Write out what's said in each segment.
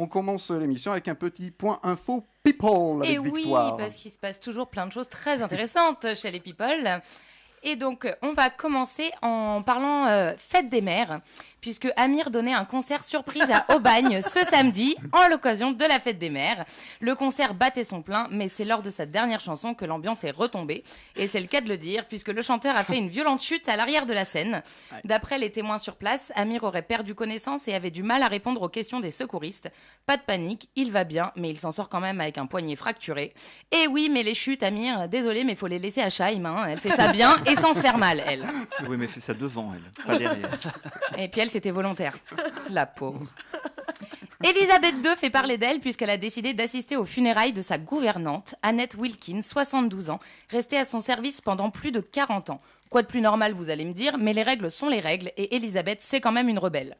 On commence l'émission avec un petit point info people avec Victoire. Et oui, parce qu'il se passe toujours plein de choses très intéressantes chez les people. Et donc, on va commencer en parlant fête des mères, puisque Amir donnait un concert surprise à Aubagne ce samedi, en l'occasion de la fête des mères. Le concert battait son plein, mais c'est lors de sa dernière chanson que l'ambiance est retombée. Et c'est le cas de le dire, puisque le chanteur a fait une violente chute à l'arrière de la scène. D'après les témoins sur place, Amir aurait perdu connaissance et avait du mal à répondre aux questions des secouristes. Pas de panique, il va bien, mais il s'en sort quand même avec un poignet fracturé. Et oui, mais les chutes, Amir, désolé, mais faut les laisser à Chaim, hein. Elle fait ça bien et sans se faire mal, elle. Oui, mais elle fait ça devant, elle, pas derrière. Et puis elle, c'était volontaire. La pauvre. Elisabeth II fait parler d'elle puisqu'elle a décidé d'assister aux funérailles de sa gouvernante, Annette Wilkins, 72 ans, restée à son service pendant plus de 40 ans. Quoi de plus normal, vous allez me dire, mais les règles sont les règles et Elisabeth, c'est quand même une rebelle.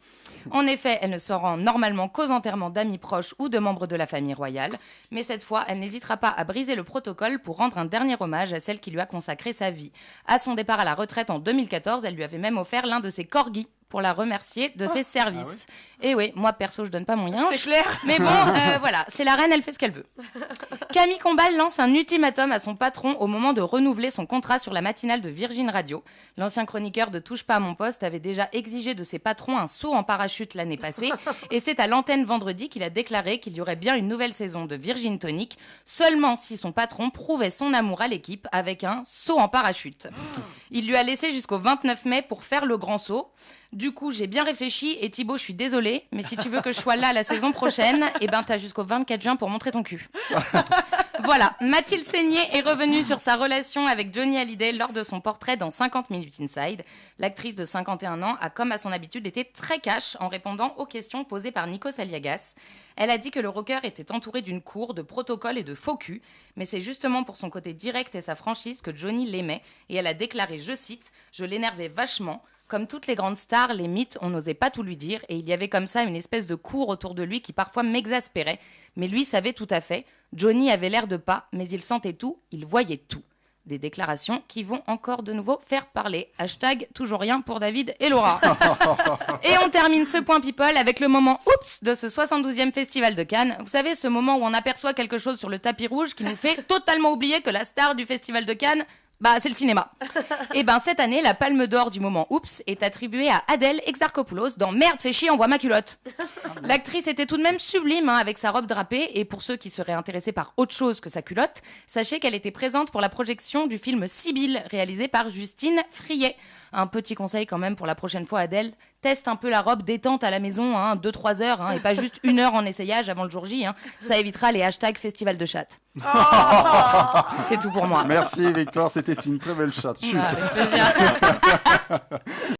En effet, elle ne se rend normalement qu'aux enterrements d'amis proches ou de membres de la famille royale, mais cette fois, elle n'hésitera pas à briser le protocole pour rendre un dernier hommage à celle qui lui a consacré sa vie. À son départ à la retraite en 2014, elle lui avait même offert l'un de ses corgis pour la remercier de ses services. Et oui, moi perso, je donne pas mon yinche. C'est clair. Mais bon, voilà, c'est la reine, elle fait ce qu'elle veut. Camille Combal lance un ultimatum à son patron au moment de renouveler son contrat sur la matinale de Virgin Radio. L'ancien chroniqueur de Touche pas à mon poste avait déjà exigé de ses patrons un saut en parachute l'année passée. Et c'est à l'antenne vendredi qu'il a déclaré qu'il y aurait bien une nouvelle saison de Virgin Tonic, seulement si son patron prouvait son amour à l'équipe avec un saut en parachute. Il lui a laissé jusqu'au 29 mai pour faire le grand saut. Du coup, j'ai bien réfléchi et Thibaut, je suis désolée, mais si tu veux que je sois là la saison prochaine, eh ben t'as jusqu'au 24 juin pour montrer ton cul. Voilà, Mathilde Seigné est revenue sur sa relation avec Johnny Hallyday lors de son portrait dans 50 Minutes Inside. L'actrice de 51 ans a, comme à son habitude, été très cash en répondant aux questions posées par Nikos Aliagas. Elle a dit que le rocker était entouré d'une cour, de protocoles et de faux culs, mais c'est justement pour son côté direct et sa franchise que Johnny l'aimait, et elle a déclaré, je cite, « Je l'énervais vachement ». Comme toutes les grandes stars, les mythes, on n'osait pas tout lui dire et il y avait comme ça une espèce de cour autour de lui qui parfois m'exaspérait. Mais lui savait tout à fait. Johnny avait l'air de pas, mais il sentait tout, il voyait tout. Des déclarations qui vont encore de nouveau faire parler. Hashtag toujours rien pour David et Laura. Et on termine ce point people avec le moment oups de ce 72e Festival de Cannes. Vous savez, ce moment où on aperçoit quelque chose sur le tapis rouge qui nous fait totalement oublier que la star du Festival de Cannes, c'est le cinéma. Et cette année, la palme d'or du moment oups est attribuée à Adèle Exarchopoulos dans Merde, fais chier, envoie ma culotte. L'actrice était tout de même sublime avec sa robe drapée et pour ceux qui seraient intéressés par autre chose que sa culotte, sachez qu'elle était présente pour la projection du film Sibylle réalisé par Justine Friet. Un petit conseil quand même pour la prochaine fois, Adèle, teste un peu la robe détente à la maison, 2-3 heures, et pas juste 1 heure en essayage avant le jour J. Ça évitera les hashtags festival de chatte. C'est tout pour moi. Merci Victoire, c'était une très belle chatte. Chut. Avec plaisir.